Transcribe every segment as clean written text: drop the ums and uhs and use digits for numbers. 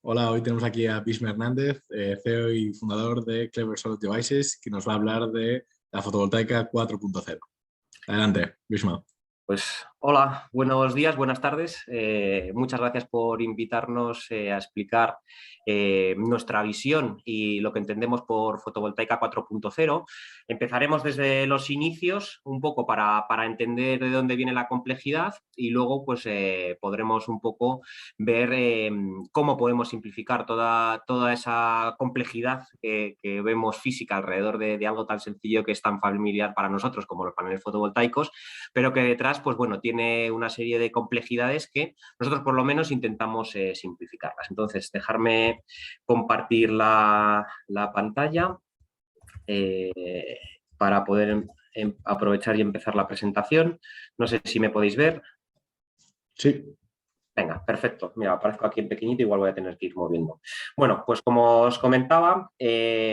Hola, hoy tenemos aquí a Bixme Hernández, CEO y fundador de Clever Solar Devices, que nos va a hablar de la fotovoltaica 4.0. Adelante, Bixme. Pues hola, buenos días, buenas tardes. Muchas gracias por invitarnos a explicar nuestra visión y lo que entendemos por fotovoltaica 4.0. Empezaremos desde los inicios, un poco para entender de dónde viene la complejidad y luego pues podremos un poco ver cómo podemos simplificar toda esa complejidad que vemos física alrededor de algo tan sencillo que es tan familiar para nosotros como los paneles fotovoltaicos, pero que detrás pues bueno, tiene una serie de complejidades que nosotros por lo menos intentamos simplificarlas. Entonces, dejarme compartir la pantalla para poder aprovechar y empezar la presentación. No sé si me podéis ver. Sí. Venga, perfecto. Mira, aparezco aquí en pequeñito, igual voy a tener que ir moviendo. Bueno, pues como os comentaba,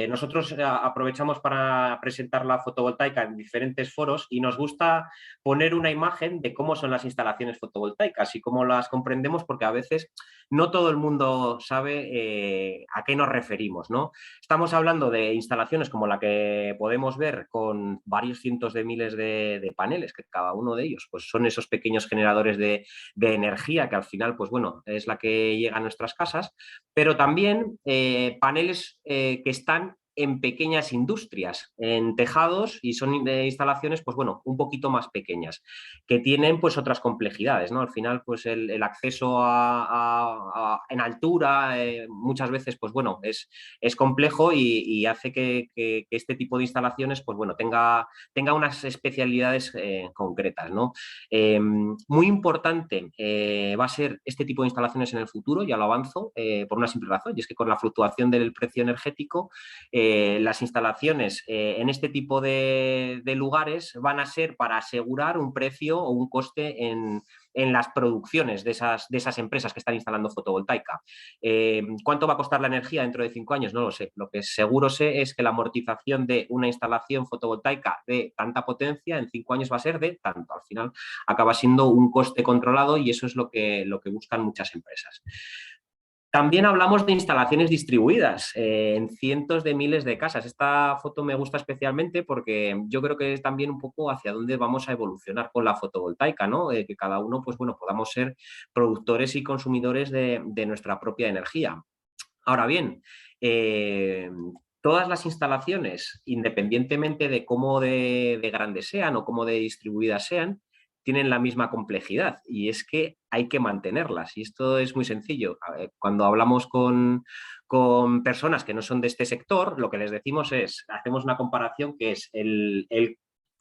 nosotros aprovechamos para presentar la fotovoltaica en diferentes foros y nos gusta poner una imagen de cómo son las instalaciones fotovoltaicas y cómo las comprendemos, porque a veces no todo el mundo sabe a qué nos referimos, ¿no? Estamos hablando de instalaciones como la que podemos ver con varios cientos de miles de paneles, que cada uno de ellos pues, son esos pequeños generadores de energía que al final, pues bueno, es la que llega a nuestras casas, pero también paneles que están en pequeñas industrias, en tejados y son instalaciones, pues bueno, un poquito más pequeñas, que tienen pues otras complejidades, ¿no? Al final, pues el acceso en altura muchas veces, pues bueno, es complejo y hace que este tipo de instalaciones, pues bueno, tenga unas especialidades concretas, ¿no? Muy importante va a ser este tipo de instalaciones en el futuro, ya lo avanzo, por una simple razón, y es que con la fluctuación del precio energético, las instalaciones en este tipo de lugares van a ser para asegurar un precio o un coste en las producciones de esas empresas que están instalando fotovoltaica. ¿Cuánto va a costar la energía dentro de 5 años? No lo sé. Lo que seguro sé es que la amortización de una instalación fotovoltaica de tanta potencia en 5 años va a ser de tanto. Al final acaba siendo un coste controlado y eso es lo que buscan muchas empresas. También hablamos de instalaciones distribuidas en cientos de miles de casas. Esta foto me gusta especialmente porque yo creo que es también un poco hacia dónde vamos a evolucionar con la fotovoltaica, ¿no? Que cada uno, pues bueno, podamos ser productores y consumidores de nuestra propia energía. Ahora bien, todas las instalaciones, independientemente de cómo de grandes sean o cómo de distribuidas sean, tienen la misma complejidad y es que hay que mantenerlas. Y esto es muy sencillo. Cuando hablamos con personas que no son de este sector, lo que les decimos es, hacemos una comparación que es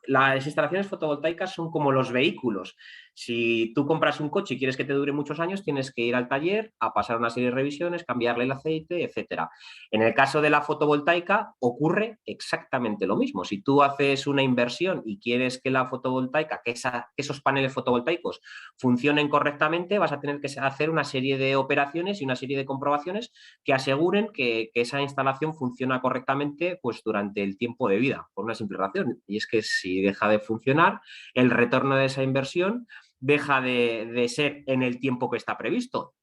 las instalaciones fotovoltaicas son como los vehículos. Si tú compras un coche y quieres que te dure muchos años, tienes que ir al taller a pasar una serie de revisiones, cambiarle el aceite, etcétera. En el caso de la fotovoltaica ocurre exactamente lo mismo. Si tú haces una inversión y quieres que la fotovoltaica, que esos paneles fotovoltaicos funcionen correctamente, vas a tener que hacer una serie de operaciones y una serie de comprobaciones que aseguren que esa instalación funciona correctamente pues, durante el tiempo de vida, por una simple razón. Y es que si deja de funcionar, el retorno de esa inversión deja de ser en el tiempo que está previsto.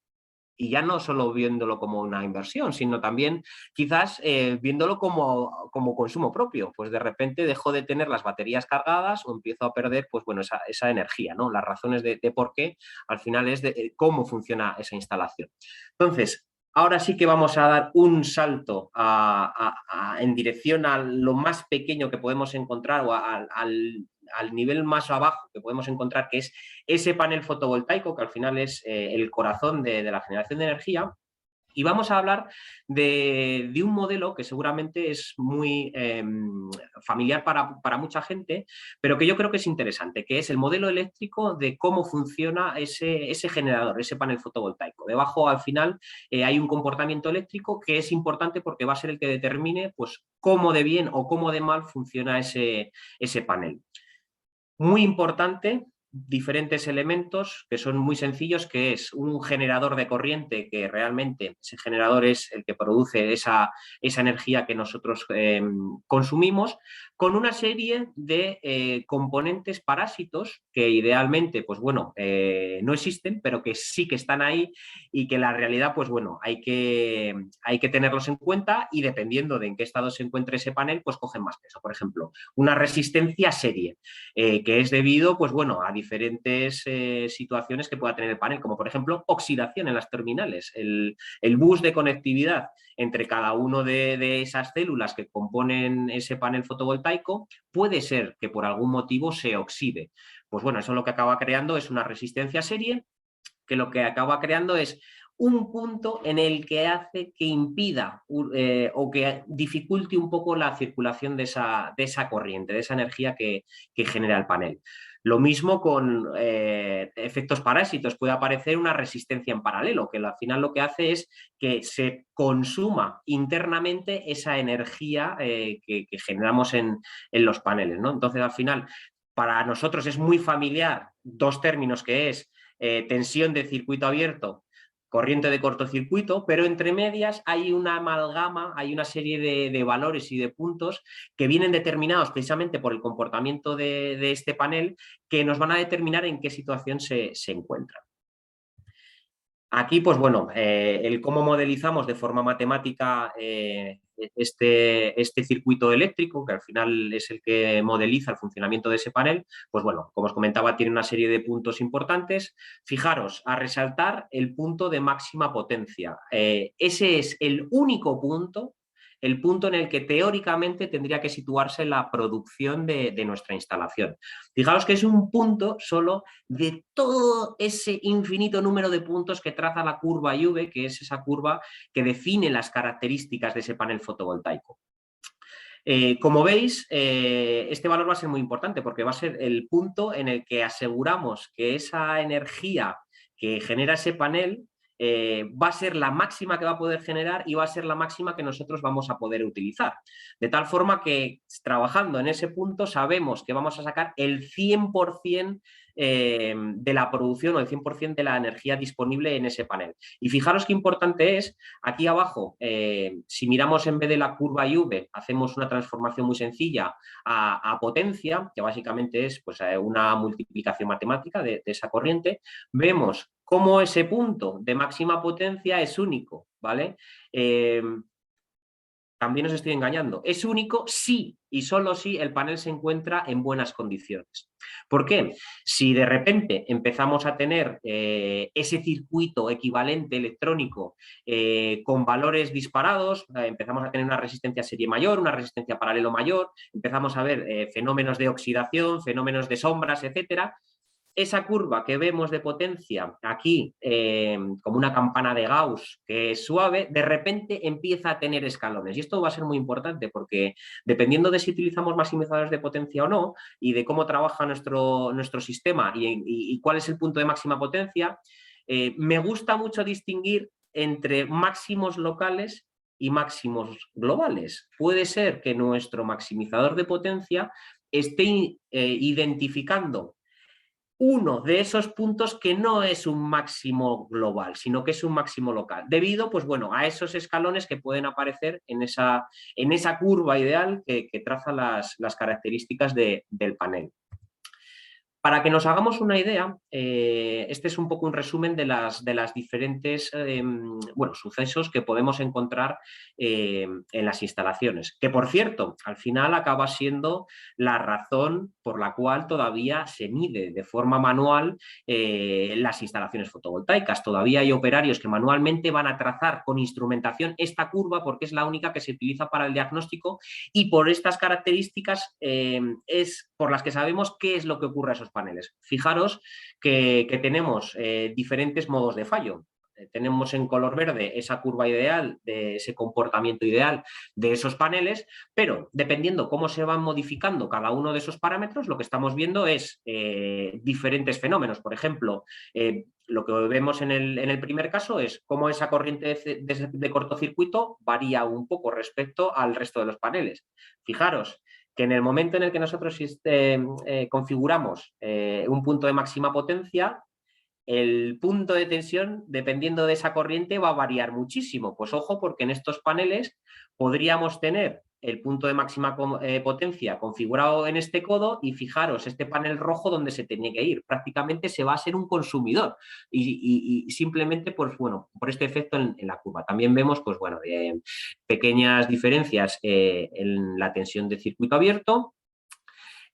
Y ya no solo viéndolo como una inversión, sino también quizás viéndolo como consumo propio. Pues de repente dejo de tener las baterías cargadas o empiezo a perder pues, bueno, esa energía, ¿no? Las razones de por qué al final es de cómo funciona esa instalación. Entonces, ahora sí que vamos a dar un salto en dirección a lo más pequeño que podemos encontrar o al nivel más abajo que podemos encontrar, que es ese panel fotovoltaico, que al final es el corazón de la generación de energía. Y vamos a hablar de un modelo que seguramente es muy familiar para mucha gente, pero que yo creo que es interesante, que es el modelo eléctrico de cómo funciona ese generador, ese panel fotovoltaico. Debajo, al final, hay un comportamiento eléctrico que es importante porque va a ser el que determine pues, cómo de bien o cómo de mal funciona ese panel. Muy importante diferentes elementos que son muy sencillos, que es un generador de corriente, que realmente ese generador es el que produce esa energía que nosotros consumimos, con una serie de componentes parásitos que idealmente, pues bueno, no existen, pero que sí que están ahí y que la realidad, pues bueno, hay que tenerlos en cuenta y dependiendo de en qué estado se encuentre ese panel, pues cogen más peso. Por ejemplo, una resistencia serie, que es debido, pues bueno, a diferentes situaciones que pueda tener el panel, como por ejemplo oxidación en las terminales, el bus de conectividad entre cada uno de esas células que componen ese panel fotovoltaico puede ser que por algún motivo se oxide. Pues bueno, eso lo que acaba creando es una resistencia serie, que lo que acaba creando es un punto en el que hace que impida o que dificulte un poco la circulación de esa corriente, de esa energía que genera el panel. Lo mismo con efectos parásitos, puede aparecer una resistencia en paralelo, que al final lo que hace es que se consuma internamente esa energía que generamos en los paneles, ¿no? Entonces, al final, para nosotros es muy familiar dos términos, que es tensión de circuito abierto, corriente de cortocircuito, pero entre medias hay una amalgama, hay una serie de valores y de puntos que vienen determinados precisamente por el comportamiento de este panel, que nos van a determinar en qué situación se encuentra. Aquí, pues bueno, el cómo modelizamos de forma matemática este circuito eléctrico, que al final es el que modeliza el funcionamiento de ese panel, pues bueno, como os comentaba, tiene una serie de puntos importantes. Fijaros, a resaltar el punto de máxima potencia. Ese es el único punto, el punto en el que teóricamente tendría que situarse la producción de nuestra instalación. Fijaros que es un punto solo de todo ese infinito número de puntos que traza la curva I-V, que es esa curva que define las características de ese panel fotovoltaico. Como veis, este valor va a ser muy importante porque va a ser el punto en el que aseguramos que esa energía que genera ese panel va a ser la máxima que va a poder generar y va a ser la máxima que nosotros vamos a poder utilizar. De tal forma que trabajando en ese punto sabemos que vamos a sacar el 100% de la producción o el 100% de la energía disponible en ese panel. Y fijaros qué importante es, aquí abajo, si miramos en vez de la curva I-V, hacemos una transformación muy sencilla a potencia, que básicamente es pues, una multiplicación matemática de esa corriente, vemos cómo ese punto de máxima potencia es único, ¿vale? También os estoy engañando. Es único si y solo si el panel se encuentra en buenas condiciones. ¿Por qué? Si de repente empezamos a tener ese circuito equivalente electrónico con valores disparados, empezamos a tener una resistencia serie mayor, una resistencia paralelo mayor, empezamos a ver fenómenos de oxidación, fenómenos de sombras, etcétera. Esa curva que vemos de potencia aquí, como una campana de Gauss que es suave, de repente empieza a tener escalones. Y esto va a ser muy importante porque dependiendo de si utilizamos maximizadores de potencia o no y de cómo trabaja nuestro sistema y cuál es el punto de máxima potencia, me gusta mucho distinguir entre máximos locales y máximos globales. Puede ser que nuestro maximizador de potencia esté identificando uno de esos puntos que no es un máximo global, sino que es un máximo local, debido pues, bueno, a esos escalones que pueden aparecer en esa curva ideal que traza las características del panel. Para que nos hagamos una idea, este es un poco un resumen de las diferentes sucesos que podemos encontrar en las instalaciones. Que, por cierto, al final acaba siendo la razón por la cual todavía se mide de forma manual las instalaciones fotovoltaicas. Todavía hay operarios que manualmente van a trazar con instrumentación esta curva porque es la única que se utiliza para el diagnóstico y por estas características es por las que sabemos qué es lo que ocurre a esos paneles. Fijaros que tenemos diferentes modos de fallo. Tenemos en color verde esa curva ideal, de ese comportamiento ideal de esos paneles, pero dependiendo cómo se van modificando cada uno de esos parámetros, lo que estamos viendo es diferentes fenómenos. Por ejemplo, lo que vemos en el primer caso es cómo esa corriente de cortocircuito varía un poco respecto al resto de los paneles. Fijaros que en el momento en el que nosotros configuramos un punto de máxima potencia, el punto de tensión, dependiendo de esa corriente, va a variar muchísimo. Pues ojo, porque en estos paneles podríamos tener el punto de máxima potencia configurado en este codo y fijaros, este panel rojo donde se tenía que ir. Prácticamente se va a ser un consumidor y simplemente, pues bueno, por este efecto en la curva. También vemos, pues bueno, pequeñas diferencias en la tensión de circuito abierto,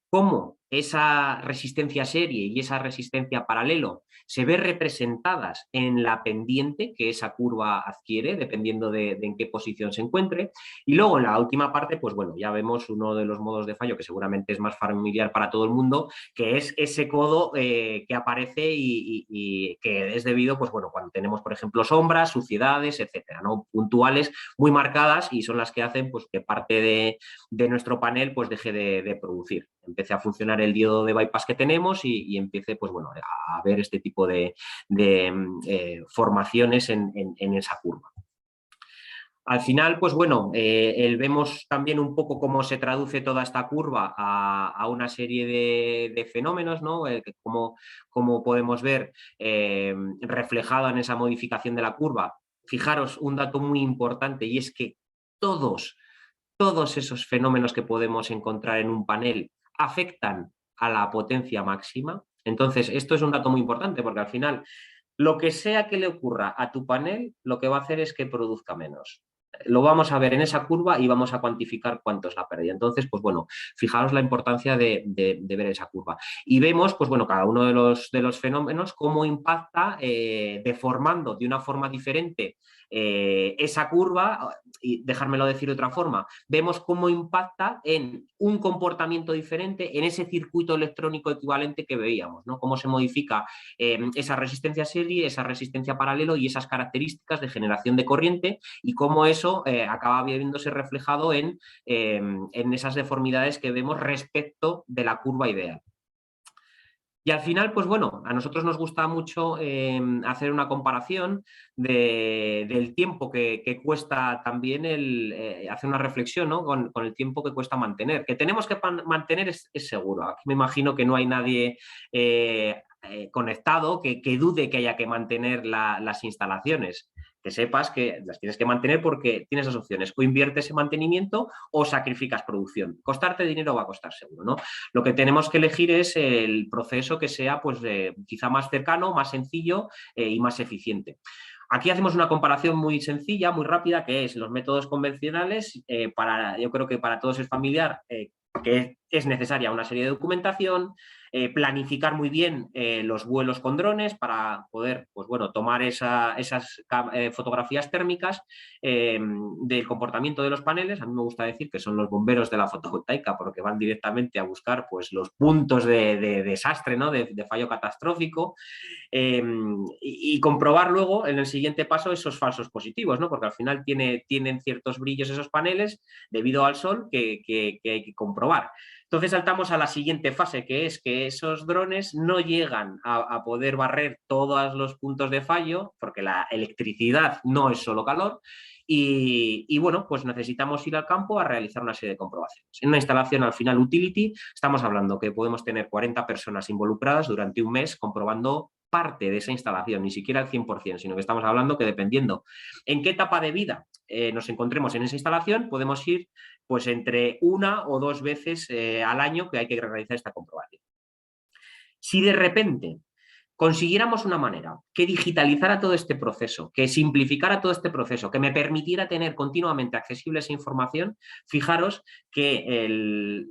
cómo esa resistencia serie y esa resistencia paralelo se ve representadas en la pendiente que esa curva adquiere, dependiendo de en qué posición se encuentre. Y luego en la última parte, pues bueno, ya vemos uno de los modos de fallo que seguramente es más familiar para todo el mundo, que es ese codo que aparece y que es debido, pues bueno, cuando tenemos, por ejemplo, sombras, suciedades, etcétera, ¿no? Puntuales, muy marcadas y son las que hacen pues que parte de nuestro panel pues deje de producir. Empiece a funcionar el diodo de bypass que tenemos y empiece pues, bueno, a ver este tipo de formaciones en esa curva. Al final, pues bueno, vemos también un poco cómo se traduce toda esta curva a una serie de fenómenos, ¿no? Cómo podemos ver reflejado en esa modificación de la curva. Fijaros un dato muy importante y es que todos esos fenómenos que podemos encontrar en un panel afectan a la potencia máxima. Entonces, esto es un dato muy importante porque al final, lo que sea que le ocurra a tu panel, lo que va a hacer es que produzca menos. Lo vamos a ver en esa curva y vamos a cuantificar cuánto es la pérdida. Entonces, pues bueno, fijaros la importancia de ver esa curva. Y vemos, pues bueno, cada uno de los fenómenos, cómo impacta deformando de una forma diferente esa curva, y dejármelo decir de otra forma, vemos cómo impacta en un comportamiento diferente en ese circuito electrónico equivalente que veíamos, ¿no? Cómo se modifica esa resistencia serie, esa resistencia paralelo y esas características de generación de corriente y cómo eso acaba viéndose reflejado en esas deformidades que vemos respecto de la curva ideal. Y al final, pues bueno, a nosotros nos gusta mucho hacer una comparación del tiempo que cuesta también hacer una reflexión, ¿no? con el tiempo que cuesta mantener. Que tenemos que mantener es seguro. Aquí me imagino que no hay nadie conectado que dude que haya que mantener las instalaciones. Que sepas que las tienes que mantener porque tienes dos opciones, o inviertes en mantenimiento o sacrificas producción. Costarte dinero va a costar seguro, ¿no? Lo que tenemos que elegir es el proceso que sea pues, quizá más cercano, más sencillo y más eficiente. Aquí hacemos una comparación muy sencilla, muy rápida, que es los métodos convencionales. Yo creo que para todos es familiar que es necesaria una serie de documentación, planificar muy bien los vuelos con drones para poder pues, bueno, tomar esas fotografías térmicas del comportamiento de los paneles. A mí me gusta decir que son los bomberos de la fotovoltaica porque van directamente a buscar pues, los puntos de desastre, ¿no? de fallo catastrófico y comprobar luego en el siguiente paso esos falsos positivos, ¿no? Porque al final tienen ciertos brillos esos paneles debido al sol que hay que comprobar. Entonces saltamos a la siguiente fase, que es que esos drones no llegan a poder barrer todos los puntos de fallo, porque la electricidad no es solo calor, y bueno, pues necesitamos ir al campo a realizar una serie de comprobaciones. En una instalación al final utility, estamos hablando que podemos tener 40 personas involucradas durante un mes comprobando parte de esa instalación, ni siquiera el 100%, sino que estamos hablando que dependiendo en qué etapa de vida nos encontremos en esa instalación, podemos ir pues entre una o dos veces al año que hay que realizar esta comprobación. Si de repente consiguiéramos una manera que digitalizara todo este proceso, que simplificara todo este proceso, que me permitiera tener continuamente accesible esa información, fijaros que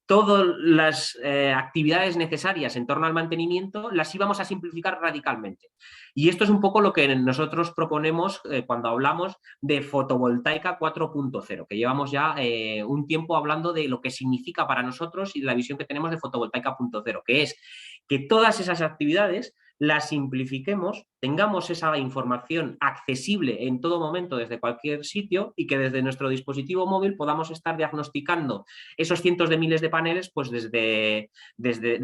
todas las actividades necesarias en torno al mantenimiento las íbamos a simplificar radicalmente. Y esto es un poco lo que nosotros proponemos cuando hablamos de fotovoltaica 4.0, que llevamos ya un tiempo hablando de lo que significa para nosotros y la visión que tenemos de fotovoltaica 0.0, que es que todas esas actividades las simplifiquemos, tengamos esa información accesible en todo momento desde cualquier sitio y que desde nuestro dispositivo móvil podamos estar diagnosticando esos cientos de miles de paneles pues desde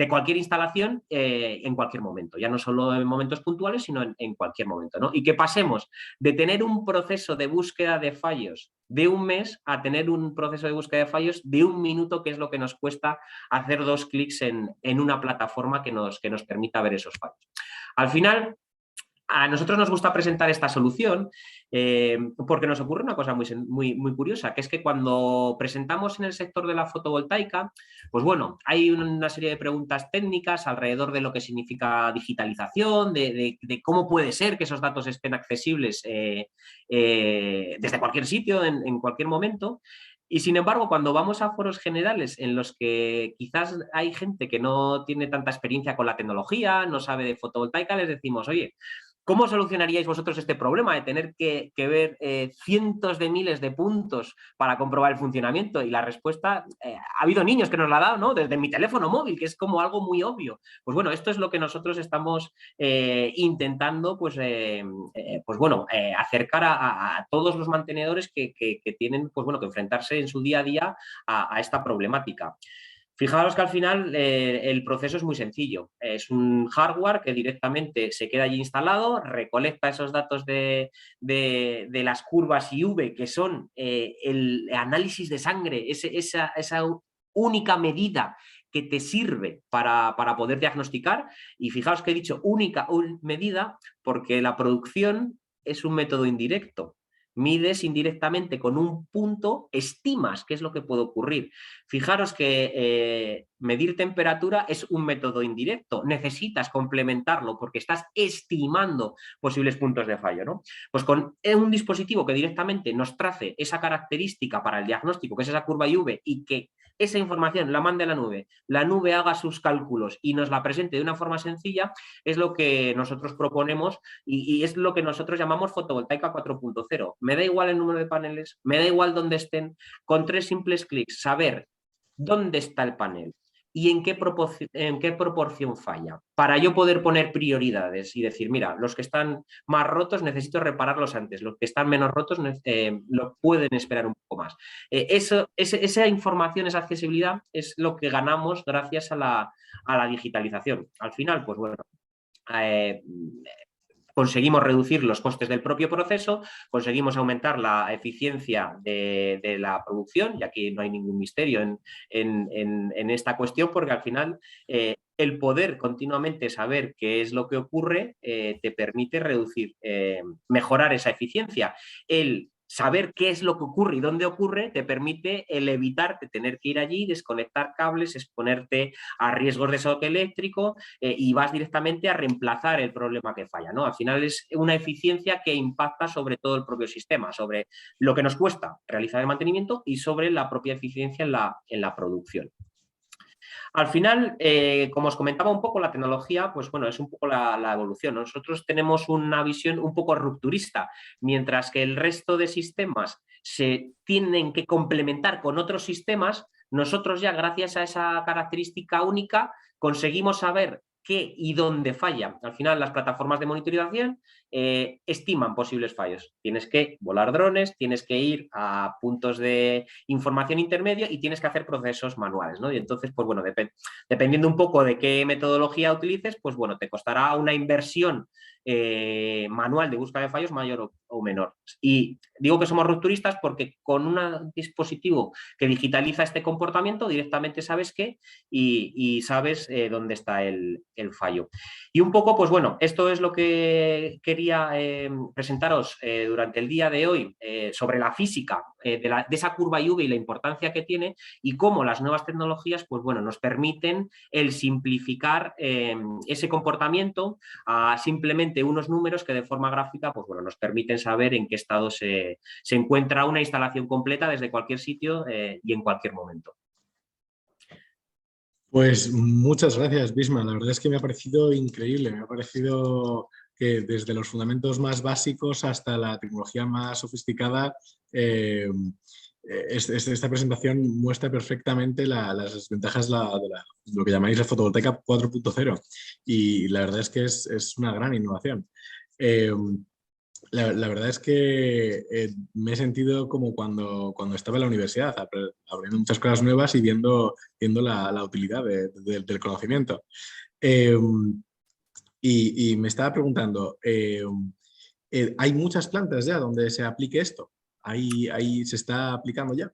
cualquier instalación en cualquier momento, ya no solo en momentos puntuales, sino en cualquier momento, ¿no? Y que pasemos de tener un proceso de búsqueda de fallos de un mes a tener un proceso de búsqueda de fallos de 1 minuto, que es lo que nos cuesta hacer 2 clics en una plataforma que nos permita ver esos fallos. Al final, a nosotros nos gusta presentar esta solución porque nos ocurre una cosa muy curiosa, que es que cuando presentamos en el sector de la fotovoltaica, pues bueno, hay una serie de preguntas técnicas alrededor de lo que significa digitalización, de cómo puede ser que esos datos estén accesibles desde cualquier sitio, en cualquier momento. Y sin embargo, cuando vamos a foros generales en los que quizás hay gente que no tiene tanta experiencia con la tecnología, no sabe de fotovoltaica, les decimos, oye, ¿cómo solucionaríais vosotros este problema de tener que ver cientos de miles de puntos para comprobar el funcionamiento? Y la respuesta, ha habido niños que nos la han dado, ¿no? Desde mi teléfono móvil, que es como algo muy obvio. Pues bueno, esto es lo que nosotros estamos intentando, pues bueno, acercar a todos los mantenedores que tienen, pues bueno, que enfrentarse en su día a día a esta problemática. Fijaros que al final el proceso es muy sencillo. Es un hardware que directamente se queda allí instalado, recolecta esos datos de las curvas IV, que son el análisis de sangre, esa única medida que te sirve para poder diagnosticar. Y fijaos que he dicho única medida porque la producción es un método indirecto. Mides indirectamente con un punto, estimas qué es lo que puede ocurrir. Fijaros que medir temperatura es un método indirecto. Necesitas complementarlo porque estás estimando posibles puntos de fallo, ¿no? Pues con un dispositivo que directamente nos trace esa característica para el diagnóstico, que es esa curva IV, y que esa información la mande a la nube haga sus cálculos y nos la presente de una forma sencilla, es lo que nosotros proponemos y es lo que nosotros llamamos fotovoltaica 4.0. Me da igual el número de paneles, me da igual dónde estén, con 3 simples clics saber dónde está el panel y en qué proporción falla, para yo poder poner prioridades y decir, mira, los que están más rotos necesito repararlos antes, los que están menos rotos lo pueden esperar un poco más. Esa información, esa accesibilidad es lo que ganamos gracias a la digitalización. Al final, pues bueno, conseguimos reducir los costes del propio proceso, conseguimos aumentar la eficiencia de la producción, y aquí no hay ningún misterio en esta cuestión, porque al final el poder continuamente saber qué es lo que ocurre te permite reducir, mejorar esa eficiencia. El saber qué es lo que ocurre y dónde ocurre te permite el evitarte tener que ir allí, desconectar cables, exponerte a riesgos de shock eléctrico y vas directamente a reemplazar el problema que falla, ¿no? Al final es una eficiencia que impacta sobre todo el propio sistema, sobre lo que nos cuesta realizar el mantenimiento y sobre la propia eficiencia en la producción. Al final, como os comentaba un poco, la tecnología, pues bueno, es un poco la evolución. Nosotros tenemos una visión un poco rupturista, mientras que el resto de sistemas se tienen que complementar con otros sistemas, nosotros ya, gracias a esa característica única, conseguimos saber qué y dónde falla. Al final, las plataformas de monitorización estiman posibles fallos. Tienes que volar drones, tienes que ir a puntos de información intermedia y tienes que hacer procesos manuales, ¿no? Y entonces, pues bueno, dependiendo un poco de qué metodología utilices, pues bueno, te costará una inversión manual de búsqueda de fallos mayor o menor. Y digo que somos rupturistas porque con un dispositivo que digitaliza este comportamiento directamente sabes qué y sabes dónde está el fallo. Y un poco, pues bueno, esto es lo que quería presentaros durante el día de hoy sobre la física de esa curva IV y la importancia que tiene y cómo las nuevas tecnologías, pues bueno, nos permiten el simplificar ese comportamiento a simplemente unos números que de forma gráfica, pues bueno, nos permiten saber en qué estado se encuentra una instalación completa desde cualquier sitio y en cualquier momento. Pues muchas gracias, Bisma. La verdad es que me ha parecido increíble. Me ha parecido que desde los fundamentos más básicos hasta la tecnología más sofisticada, esta presentación muestra perfectamente las desventajas de lo que llamáis la fotovoltaica 4.0 y la verdad es que es una gran innovación. La verdad es que me he sentido como cuando estaba en la universidad, aprendiendo muchas cosas nuevas y viendo la utilidad del conocimiento. Y me estaba preguntando, ¿hay muchas plantas ya donde se aplique esto? ahí se está aplicando ya?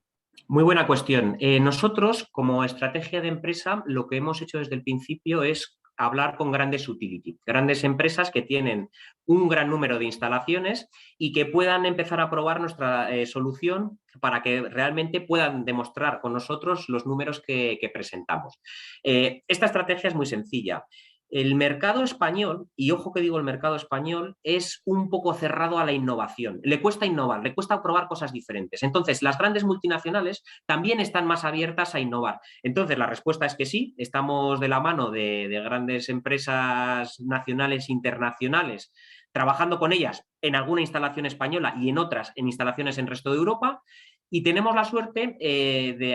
Muy buena cuestión. Nosotros, como estrategia de empresa, lo que hemos hecho desde el principio es hablar con grandes utility, grandes empresas que tienen un gran número de instalaciones y que puedan empezar a probar nuestra solución para que realmente puedan demostrar con nosotros los números que presentamos. Esta estrategia es muy sencilla. El mercado español, y ojo que digo el mercado español, es un poco cerrado a la innovación. Le cuesta innovar, le cuesta probar cosas diferentes. Entonces, las grandes multinacionales también están más abiertas a innovar. Entonces, la respuesta es que sí, estamos de la mano de grandes empresas nacionales e internacionales, trabajando con ellas en alguna instalación española y en otras en instalaciones en el resto de Europa. Y tenemos la suerte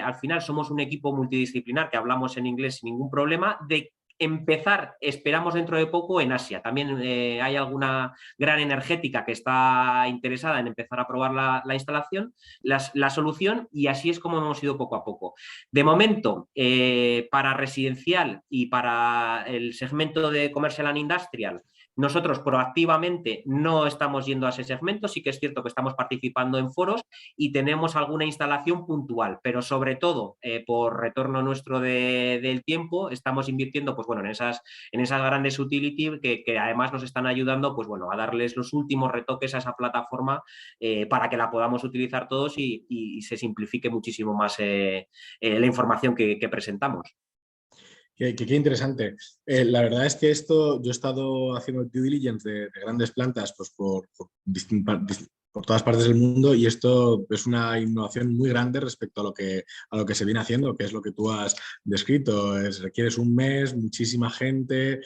al final somos un equipo multidisciplinar que hablamos en inglés sin ningún problema, de empezar, esperamos dentro de poco, en Asia. También hay alguna gran energética que está interesada en empezar a probar la instalación, la solución, y así es como hemos ido poco a poco. De momento, para residencial y para el segmento de Commercial and Industrial, nosotros proactivamente no estamos yendo a ese segmento. Sí que es cierto que estamos participando en foros y tenemos alguna instalación puntual, pero sobre todo por retorno nuestro del tiempo estamos invirtiendo pues, bueno, en esas grandes utility que además nos están ayudando pues, bueno, a darles los últimos retoques a esa plataforma para que la podamos utilizar todos y se simplifique muchísimo más la información que presentamos. Qué interesante. La verdad es que esto, yo he estado haciendo due diligence de grandes plantas pues por todas partes del mundo, y esto es una innovación muy grande respecto a lo que se viene haciendo, que es lo que tú has descrito. Requieres un mes, muchísima gente,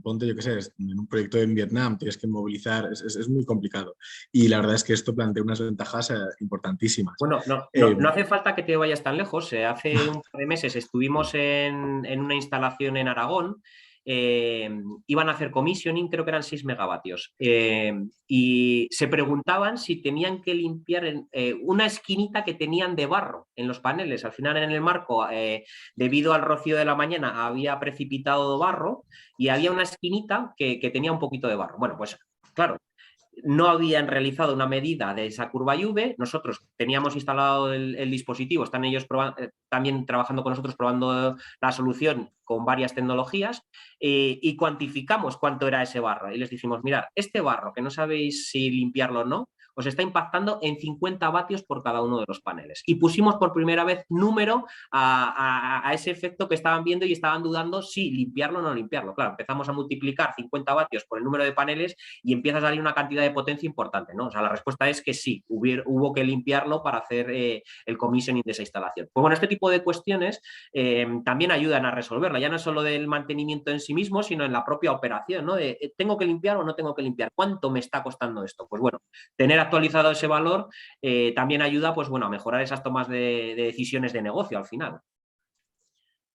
ponte, yo qué sé, en un proyecto en Vietnam, tienes que movilizar, es muy complicado. Y la verdad es que esto plantea unas ventajas importantísimas. Bueno, no hace falta que te vayas tan lejos. Hace un par de meses estuvimos en una instalación en Aragón. Iban a hacer commissioning, creo que eran 6 megavatios. Y se preguntaban si tenían que limpiar una esquinita que tenían de barro en los paneles. Al final, en el marco, debido al rocío de la mañana, había precipitado barro y había una esquinita que tenía un poquito de barro. Bueno, pues claro, no habían realizado una medida de esa curva UV. Nosotros teníamos instalado el dispositivo, están ellos también trabajando con nosotros probando la solución con varias tecnologías, y cuantificamos cuánto era ese barro y les dijimos, mirad, este barro que no sabéis si limpiarlo o no, os está impactando en 50 vatios por cada uno de los paneles. Y pusimos por primera vez número a ese efecto que estaban viendo y estaban dudando si limpiarlo o no limpiarlo. Claro, empezamos a multiplicar 50 vatios por el número de paneles y empieza a salir una cantidad de potencia importante, ¿no? O sea, la respuesta es que sí, hubo que limpiarlo para hacer el commissioning de esa instalación. Pues bueno, este tipo de cuestiones también ayudan a resolverla, ya no es solo del mantenimiento en sí mismo, sino en la propia operación, ¿no? ¿Tengo que limpiar o no tengo que limpiar? ¿Cuánto me está costando esto? Pues bueno, tener actualizado ese valor también ayuda, pues bueno, a mejorar esas tomas de decisiones de negocio al final.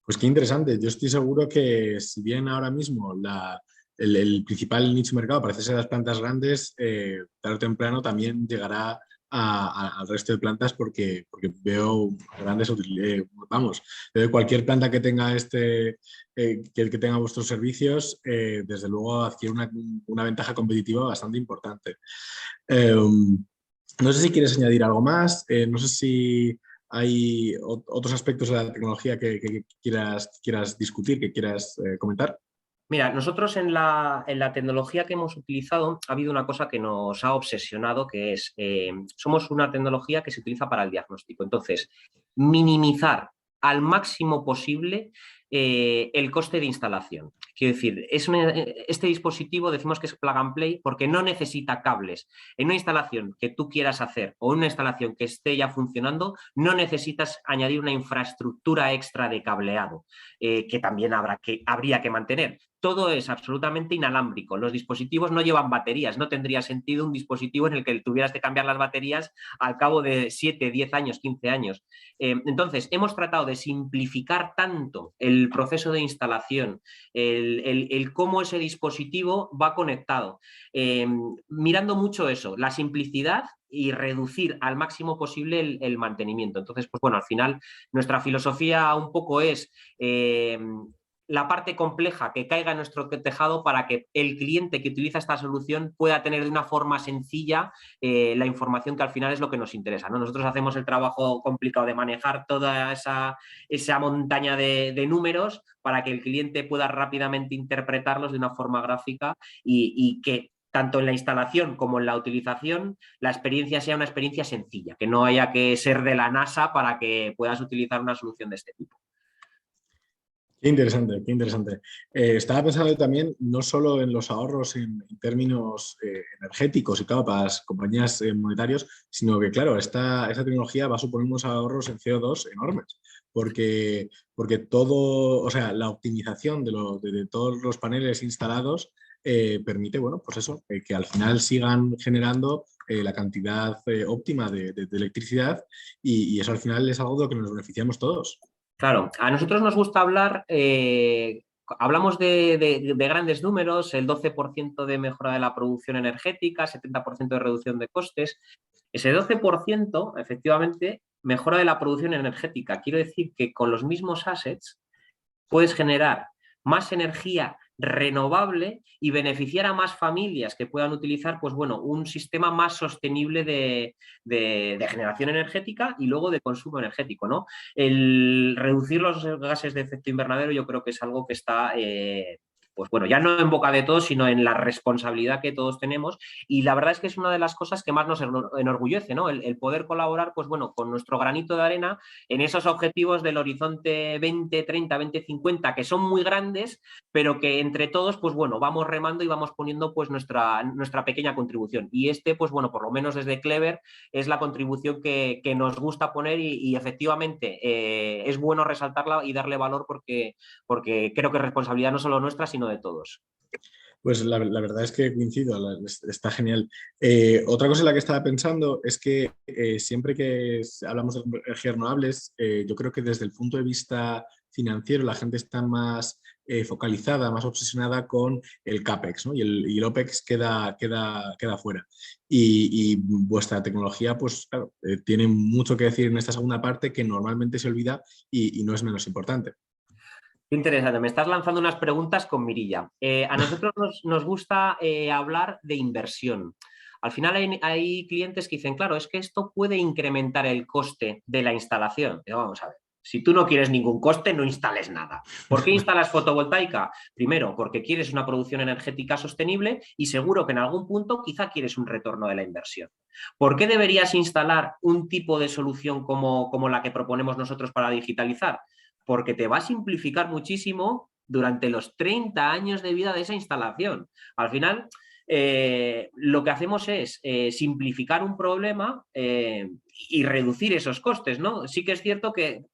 Pues qué interesante. Yo estoy seguro que si bien ahora mismo el principal nicho de mercado parece ser las plantas grandes, tarde o temprano también llegará al resto de plantas porque veo grandes utilidades. Vamos, veo cualquier planta que tenga que tenga vuestros servicios, desde luego adquiere una ventaja competitiva bastante importante. No sé si quieres añadir algo más, no sé si hay otros aspectos de la tecnología que quieras discutir, que quieras comentar. Mira, nosotros en la tecnología que hemos utilizado ha habido una cosa que nos ha obsesionado, que es, somos una tecnología que se utiliza para el diagnóstico. Entonces, minimizar al máximo posible el coste de instalación. Quiero decir, este dispositivo decimos que es plug and play porque no necesita cables. En una instalación que tú quieras hacer o en una instalación que esté ya funcionando, no necesitas añadir una infraestructura extra de cableado, que también habría que mantener. Todo es absolutamente inalámbrico. Los dispositivos no llevan baterías. No tendría sentido un dispositivo en el que tuvieras que cambiar las baterías al cabo de 7, 10 años, 15 años. Entonces, hemos tratado de simplificar tanto el proceso de instalación, el cómo ese dispositivo va conectado. Mirando mucho eso, la simplicidad y reducir al máximo posible el mantenimiento. Entonces, pues bueno, al final nuestra filosofía un poco es la parte compleja que caiga en nuestro tejado para que el cliente que utiliza esta solución pueda tener de una forma sencilla la información que al final es lo que nos interesa, ¿no? Nosotros hacemos el trabajo complicado de manejar toda esa montaña de números para que el cliente pueda rápidamente interpretarlos de una forma gráfica y que tanto en la instalación como en la utilización la experiencia sea una experiencia sencilla, que no haya que ser de la NASA para que puedas utilizar una solución de este tipo. Qué interesante, qué interesante. Estaba pensando también no solo en los ahorros en términos energéticos y claro, para las compañías monetarios, sino que claro, esta tecnología va a suponer unos ahorros en CO2 enormes, porque todo, o sea, la optimización de todos los paneles instalados permite, bueno, pues eso, que al final sigan generando la cantidad óptima de electricidad y eso al final es algo de lo que nos beneficiamos todos. Claro, a nosotros nos gusta hablar, hablamos de grandes números, el 12% de mejora de la producción energética, 70% de reducción de costes. Ese 12%, efectivamente, mejora de la producción energética. Quiero decir que con los mismos assets puedes generar más energía renovable y beneficiar a más familias que puedan utilizar, pues bueno, un sistema más sostenible de generación energética y luego de consumo energético, ¿no? El reducir los gases de efecto invernadero yo creo que es algo que está pues bueno, ya no en boca de todos, sino en la responsabilidad que todos tenemos. Y la verdad es que es una de las cosas que más nos enorgullece, ¿no? El poder colaborar, pues bueno, con nuestro granito de arena en esos objetivos del horizonte 2030, 2050, que son muy grandes, pero que entre todos, pues bueno, vamos remando y vamos poniendo pues nuestra pequeña contribución. Y pues bueno, por lo menos desde Clever es la contribución que nos gusta poner y efectivamente es bueno resaltarla y darle valor porque creo que es responsabilidad no solo nuestra, sino de todos. Pues la verdad es que coincido, está genial. Otra cosa en la que estaba pensando es que siempre que hablamos de energías renovables, yo creo que desde el punto de vista financiero la gente está más focalizada, más obsesionada con el CAPEX, ¿no? Y el OPEX queda fuera. Y vuestra tecnología, pues claro, tiene mucho que decir en esta segunda parte que normalmente se olvida y no es menos importante. Qué interesante, me estás lanzando unas preguntas con mirilla. A nosotros nos gusta hablar de inversión. Al final hay clientes que dicen, claro, es que esto puede incrementar el coste de la instalación. Pero vamos a ver, si tú no quieres ningún coste, no instales nada. ¿Por qué instalas fotovoltaica? Primero, porque quieres una producción energética sostenible y seguro que en algún punto quizá quieres un retorno de la inversión. ¿Por qué deberías instalar un tipo de solución como la que proponemos nosotros para digitalizar? Porque te va a simplificar muchísimo durante los 30 años de vida de esa instalación. Al final, lo que hacemos es simplificar un problema y reducir esos costes, ¿no? Sí que es cierto que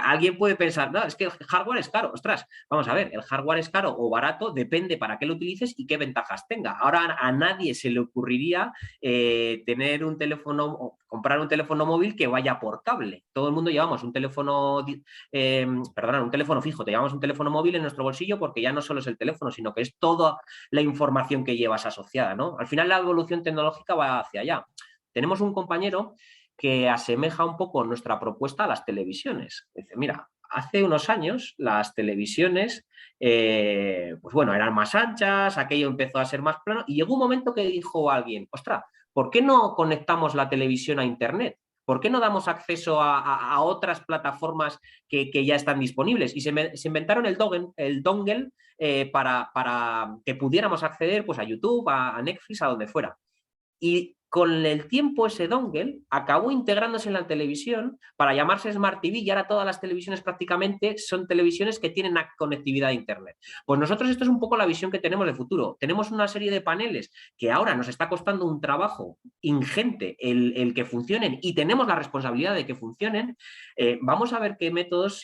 alguien puede pensar, no, es que el hardware es caro. Ostras, vamos a ver, el hardware es caro o barato, depende para qué lo utilices y qué ventajas tenga. Ahora a nadie se le ocurriría tener un teléfono, comprar un teléfono móvil que vaya por cable. Todo el mundo llevamos un teléfono, un teléfono fijo, te llevamos un teléfono móvil en nuestro bolsillo porque ya no solo es el teléfono, sino que es toda la información que llevas asociada, ¿no? Al final la evolución tecnológica va hacia allá. Tenemos un compañero que asemeja un poco nuestra propuesta a las televisiones. Dice, mira, hace unos años las televisiones, pues bueno, eran más anchas, aquello empezó a ser más plano y llegó un momento que dijo alguien, ostras, ¿por qué no conectamos la televisión a Internet? ¿Por qué no damos acceso a otras plataformas que ya están disponibles? Y se inventaron el dongle para que pudiéramos acceder pues, a YouTube, a Netflix, a donde fuera. Y con el tiempo ese dongle acabó integrándose en la televisión para llamarse Smart TV y ahora todas las televisiones prácticamente son televisiones que tienen conectividad a Internet. Pues nosotros esto es un poco la visión que tenemos de futuro. Tenemos una serie de paneles que ahora nos está costando un trabajo ingente el que funcionen y tenemos la responsabilidad de que funcionen. Vamos a ver qué métodos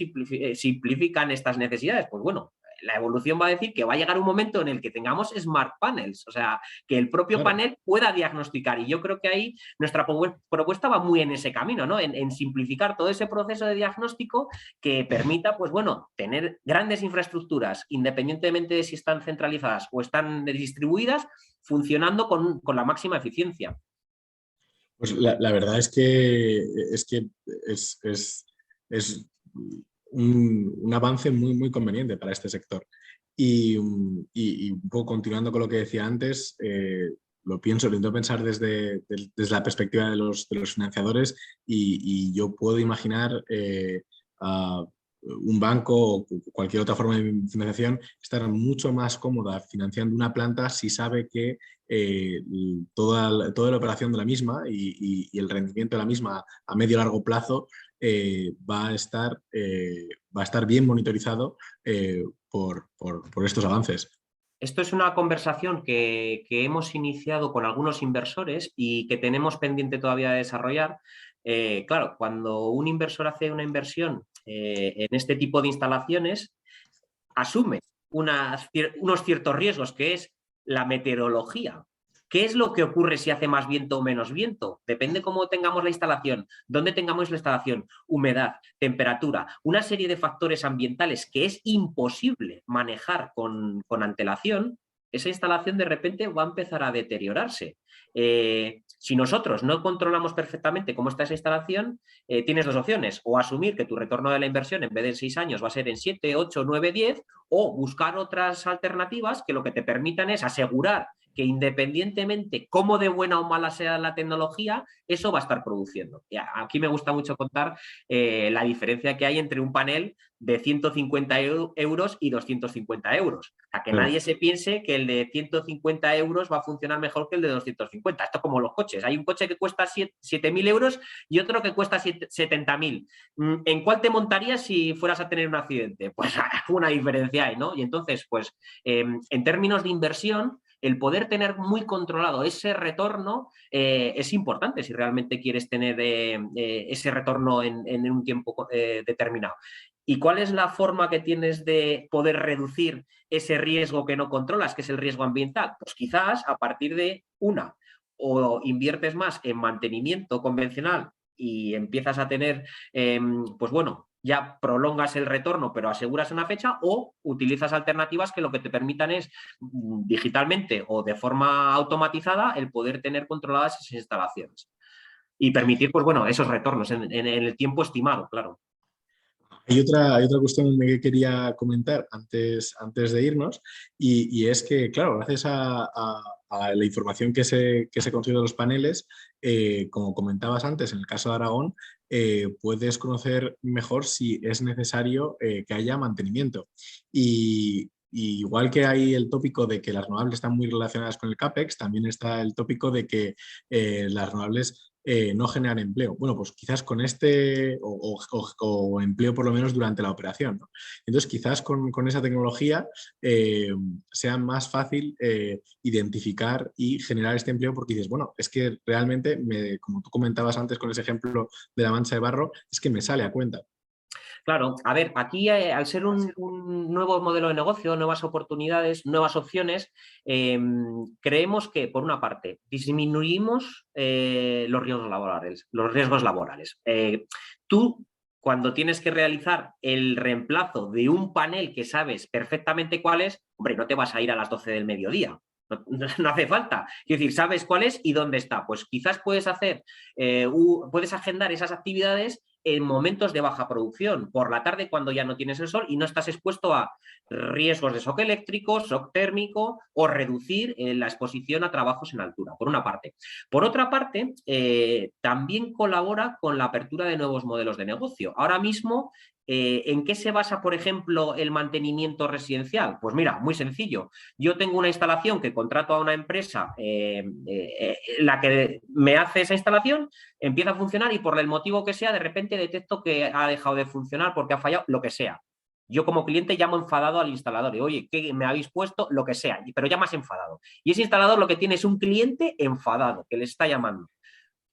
simplifican estas necesidades. Pues bueno, la evolución va a decir que va a llegar un momento en el que tengamos smart panels, o sea, que el propio panel pueda diagnosticar. Y yo creo que ahí nuestra propuesta va muy en ese camino, ¿no? En simplificar todo ese proceso de diagnóstico que permita, pues bueno, tener grandes infraestructuras, independientemente de si están centralizadas o están distribuidas, funcionando con la máxima eficiencia. Pues la verdad es que es un avance muy, muy conveniente para este sector. Y un poco continuando con lo que decía antes, lo intento pensar desde la perspectiva de los financiadores y yo puedo imaginar a un banco o cualquier otra forma de financiación estar mucho más cómoda financiando una planta si sabe que toda la operación de la misma y el rendimiento de la misma a medio o largo plazo va a estar bien monitorizado por estos avances. Esto es una conversación que hemos iniciado con algunos inversores y que tenemos pendiente todavía de desarrollar. Claro, cuando un inversor hace una inversión en este tipo de instalaciones, asume unos ciertos riesgos, que es la meteorología. ¿Qué es lo que ocurre si hace más viento o menos viento? Depende cómo tengamos la instalación, dónde tengamos la instalación, humedad, temperatura, una serie de factores ambientales que es imposible manejar con antelación. Esa instalación de repente va a empezar a deteriorarse. Si nosotros no controlamos perfectamente cómo está esa instalación, tienes dos opciones: o asumir que tu retorno de la inversión en vez de en 6 años va a ser en 7, 8, 9, 10, o buscar otras alternativas que lo que te permitan es asegurar que independientemente cómo de buena o mala sea la tecnología, eso va a estar produciendo. Y aquí me gusta mucho contar la diferencia que hay entre un panel de 150 euros y 250 euros. O sea, que nadie se piense que el de 150 euros va a funcionar mejor que el de 250. Esto es como los coches. Hay un coche que cuesta 7.000 euros y otro que cuesta 70.000. ¿En cuál te montarías si fueras a tener un accidente? Pues una diferencia hay, ¿no? Y entonces, pues, en términos de inversión, el poder tener muy controlado ese retorno es importante si realmente quieres tener ese retorno en un tiempo determinado. ¿Y cuál es la forma que tienes de poder reducir ese riesgo que no controlas, que es el riesgo ambiental? Pues quizás a partir de o inviertes más en mantenimiento convencional y empiezas a tener, pues bueno, ya prolongas el retorno, pero aseguras una fecha, o utilizas alternativas que lo que te permitan es digitalmente o de forma automatizada el poder tener controladas esas instalaciones y permitir, pues bueno, esos retornos en el tiempo estimado, claro. Hay otra cuestión que quería comentar antes de irnos y es que, claro, gracias a la información que se consigue de los paneles, como comentabas antes, en el caso de Aragón, puedes conocer mejor si es necesario que haya mantenimiento. Y igual que hay el tópico de que las renovables están muy relacionadas con el CAPEX, también está el tópico de que las renovables no generan empleo. Bueno, pues quizás con o empleo por lo menos durante la operación, ¿no? Entonces, quizás con esa tecnología sea más fácil identificar y generar este empleo porque dices, bueno, es que realmente, como tú comentabas antes con ese ejemplo de la mancha de barro, es que me sale a cuenta. Claro, a ver, aquí al ser un nuevo modelo de negocio, nuevas oportunidades, nuevas opciones, creemos que, por una parte, disminuimos los riesgos laborales. Tú, cuando tienes que realizar el reemplazo de un panel que sabes perfectamente cuál es, hombre, no te vas a ir a las 12 del mediodía. No hace falta. Es decir, sabes cuál es y dónde está. Pues quizás puedes puedes agendar esas actividades en momentos de baja producción, por la tarde cuando ya no tienes el sol y no estás expuesto a riesgos de shock eléctrico, shock térmico o reducir la exposición a trabajos en altura, por una parte. Por otra parte, también colabora con la apertura de nuevos modelos de negocio. Ahora mismo, ¿en qué se basa, por ejemplo, el mantenimiento residencial? Pues mira, muy sencillo. Yo tengo una instalación que contrato a una empresa, la que me hace esa instalación, empieza a funcionar y por el motivo que sea, de repente detecto que ha dejado de funcionar porque ha fallado, lo que sea. Yo como cliente llamo enfadado al instalador y, oye, ¿qué me habéis puesto? Lo que sea, pero llamas enfadado. Y ese instalador lo que tiene es un cliente enfadado que le está llamando.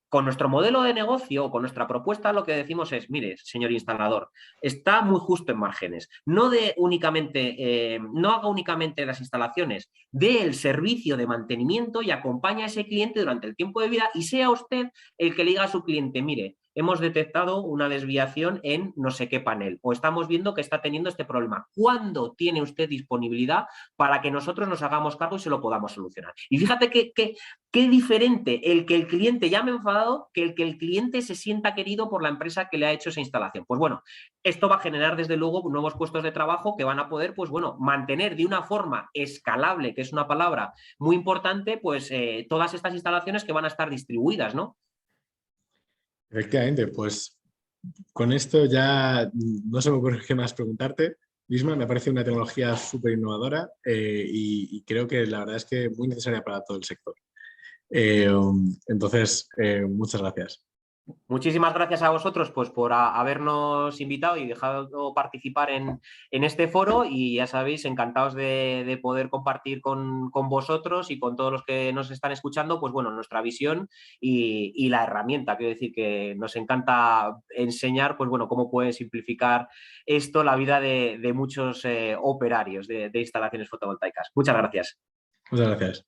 Con nuestro modelo de negocio o con nuestra propuesta lo que decimos es, mire, señor instalador, está muy justo en márgenes. No haga únicamente las instalaciones, dé el servicio de mantenimiento y acompaña a ese cliente durante el tiempo de vida y sea usted el que le diga a su cliente, mire, hemos detectado una desviación en no sé qué panel o estamos viendo que está teniendo este problema. ¿Cuándo tiene usted disponibilidad para que nosotros nos hagamos cargo y se lo podamos solucionar? Y fíjate que Qué diferente el que el cliente llame enfadado que el que el cliente se sienta querido por la empresa que le ha hecho esa instalación. Pues bueno, esto va a generar desde luego nuevos puestos de trabajo que van a poder, pues bueno, mantener de una forma escalable, que es una palabra muy importante, pues todas estas instalaciones que van a estar distribuidas, ¿no? Efectivamente, pues con esto ya no se me ocurre qué más preguntarte. Isma, me parece una tecnología súper innovadora y creo que la verdad es que muy necesaria para todo el sector. Entonces, muchas gracias. Muchísimas gracias a vosotros pues, por habernos invitado y dejado participar en este foro y ya sabéis, encantados de poder compartir con vosotros y con todos los que nos están escuchando, pues bueno, nuestra visión y la herramienta. Quiero decir que nos encanta enseñar, pues bueno, cómo puede simplificar esto la vida de muchos operarios de instalaciones fotovoltaicas. Muchas gracias. Muchas gracias.